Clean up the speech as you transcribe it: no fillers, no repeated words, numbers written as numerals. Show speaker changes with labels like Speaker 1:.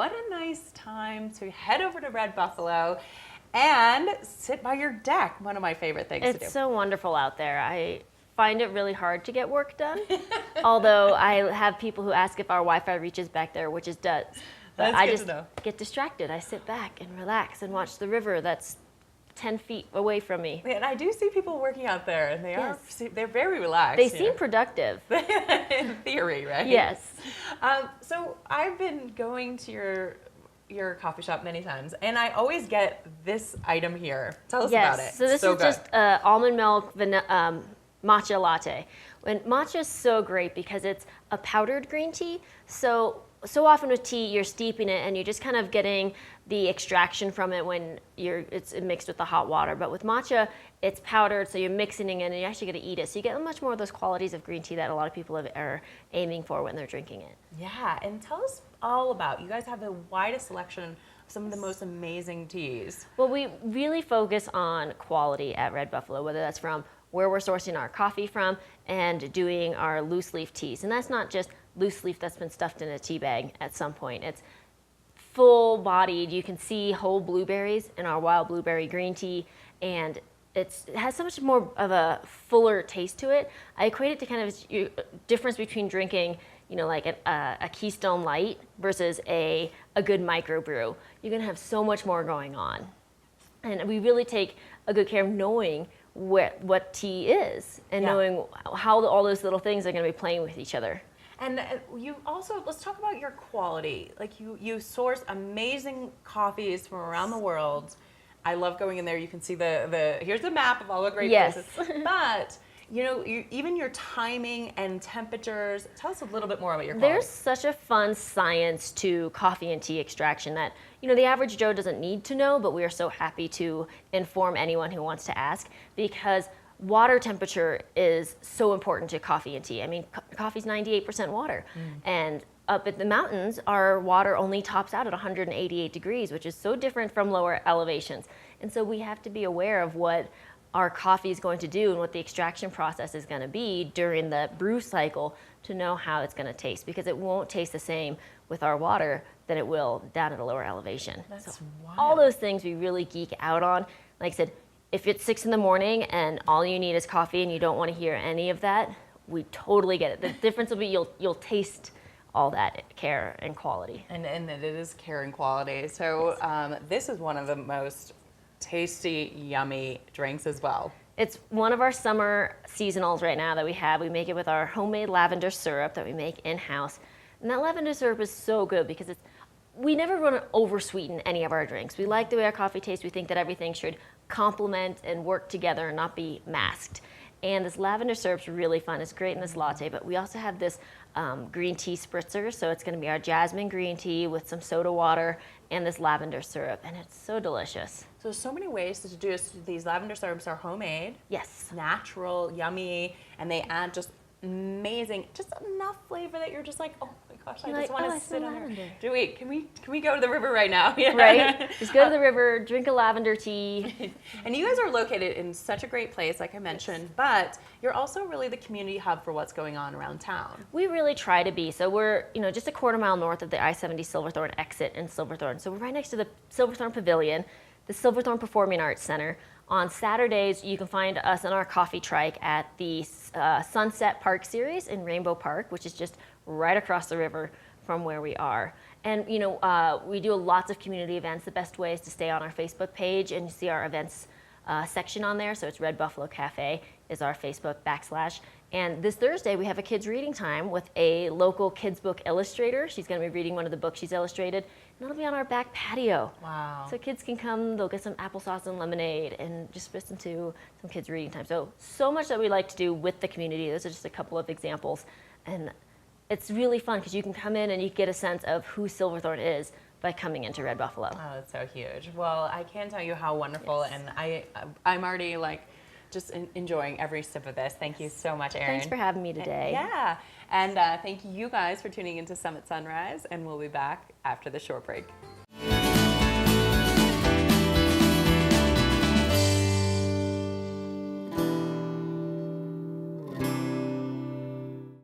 Speaker 1: what a nice time to head over to Red Buffalo and sit by your deck. One of my favorite things to do.
Speaker 2: It's so wonderful out there. I find it really hard to get work done. Although I have people who ask if our Wi-Fi reaches back there, which it does. But
Speaker 1: That's
Speaker 2: I
Speaker 1: good
Speaker 2: just
Speaker 1: to know.
Speaker 2: get distracted. I sit back and relax and watch the river that's 10 feet away from me.
Speaker 1: And I do see people working out there, and
Speaker 2: Yes.
Speaker 1: they're very relaxed.
Speaker 2: They seem productive.
Speaker 1: in theory, right?
Speaker 2: Yes.
Speaker 1: So I've been going to your coffee shop many times, and I always get this item here. Tell us about it.
Speaker 2: So this is
Speaker 1: good.
Speaker 2: just almond milk matcha latte. And matcha is so great because it's a powdered green tea. So often with tea, you're steeping it and you're just kind of getting the extraction from it when it's mixed with the hot water. But with matcha, it's powdered, so you're mixing it in and you actually get to eat it. So you get much more of those qualities of green tea that a lot of people are aiming for when they're drinking it.
Speaker 1: Yeah, and tell us all about, you guys have the widest selection of some of the most amazing teas.
Speaker 2: Well, we really focus on quality at Red Buffalo, whether that's from where we're sourcing our coffee from and doing our loose leaf teas. And that's not just loose leaf that's been stuffed in a tea bag at some point. It's full bodied. You can see whole blueberries in our wild blueberry green tea, and it has so much more of a fuller taste to it. I equate it to kind of a difference between drinking, like a Keystone Light versus a good microbrew. You're gonna have so much more going on. And we really take a good care of knowing what tea is and knowing how all those little things are gonna be playing with each other.
Speaker 1: And you also, let's talk about your quality. Like you source amazing coffees from around the world. I love going in there. You can see here's the map of all the great places. But even your timing and temperatures. Tell us a little bit more about your quality.
Speaker 2: There's such a fun science to coffee and tea extraction that the average Joe doesn't need to know, but we are so happy to inform anyone who wants to ask, because water temperature is so important to coffee and tea. I mean, coffee's 98% water. And up at the mountains, our water only tops out at 188 degrees, which is so different from lower elevations. And so we have to be aware of what our coffee is going to do and what the extraction process is going to be during the brew cycle to know how it's going to taste, because it won't taste the same with our water than it will down at a lower elevation.
Speaker 1: That's
Speaker 2: so
Speaker 1: wild.
Speaker 2: All those things we really geek out on. Like I said, if it's 6 a.m. and all you need is coffee and you don't want to hear any of that, we totally get it. The difference will be you'll taste all that care and quality.
Speaker 1: And it is care and quality. So this is one of the most tasty, yummy drinks as well.
Speaker 2: It's one of our summer seasonals right now that we have. We make it with our homemade lavender syrup that we make in-house. And that lavender syrup is so good because we never want to over-sweeten any of our drinks. We like the way our coffee tastes. We think that everything should complement and work together and not be masked. And this lavender syrup's really fun. It's great in this latte, but we also have this green tea spritzer. So it's going to be our jasmine green tea with some soda water and this lavender syrup, and it's so delicious.
Speaker 1: So many ways to do this. These lavender syrups are homemade.
Speaker 2: Yes.
Speaker 1: Natural, yummy, and they add just amazing, just enough flavor that you're just like, oh my gosh, I just want to sit on there. Can we go to the river right now? Yeah.
Speaker 2: Right? Just go to the river, drink a lavender tea.
Speaker 1: And you guys are located in such a great place, like I mentioned, but you're also really the community hub for what's going on around town.
Speaker 2: We really try to be. So we're, just a quarter mile north of the I-70 Silverthorne exit in Silverthorne. So we're right next to the Silverthorne Pavilion, the Silverthorne Performing Arts Center. On Saturdays, you can find us in our coffee trike at the Sunset Park Series in Rainbow Park, which is just right across the river from where we are. And we do lots of community events. The best way is to stay on our Facebook page and see our events section on there. So it's Red Buffalo Cafe is our Facebook /. And this Thursday, we have a kids reading time with a local kids book illustrator. She's going to be reading one of the books she's illustrated, and it'll be on our back patio.
Speaker 1: Wow.
Speaker 2: So kids can come, they'll get some applesauce and lemonade and just listen to some kids reading time. So much that we like to do with the community. Those are just a couple of examples. And it's really fun because you can come in and you get a sense of who Silverthorne is by coming into Red Buffalo.
Speaker 1: Oh, that's so huge. Well, I can't tell you how wonderful, and I'm already just enjoying every sip of this. Thank you so much, Erin.
Speaker 2: Thanks for having me today.
Speaker 1: Yeah, and thank you guys for tuning into Summit Sunrise, and we'll be back after the short break.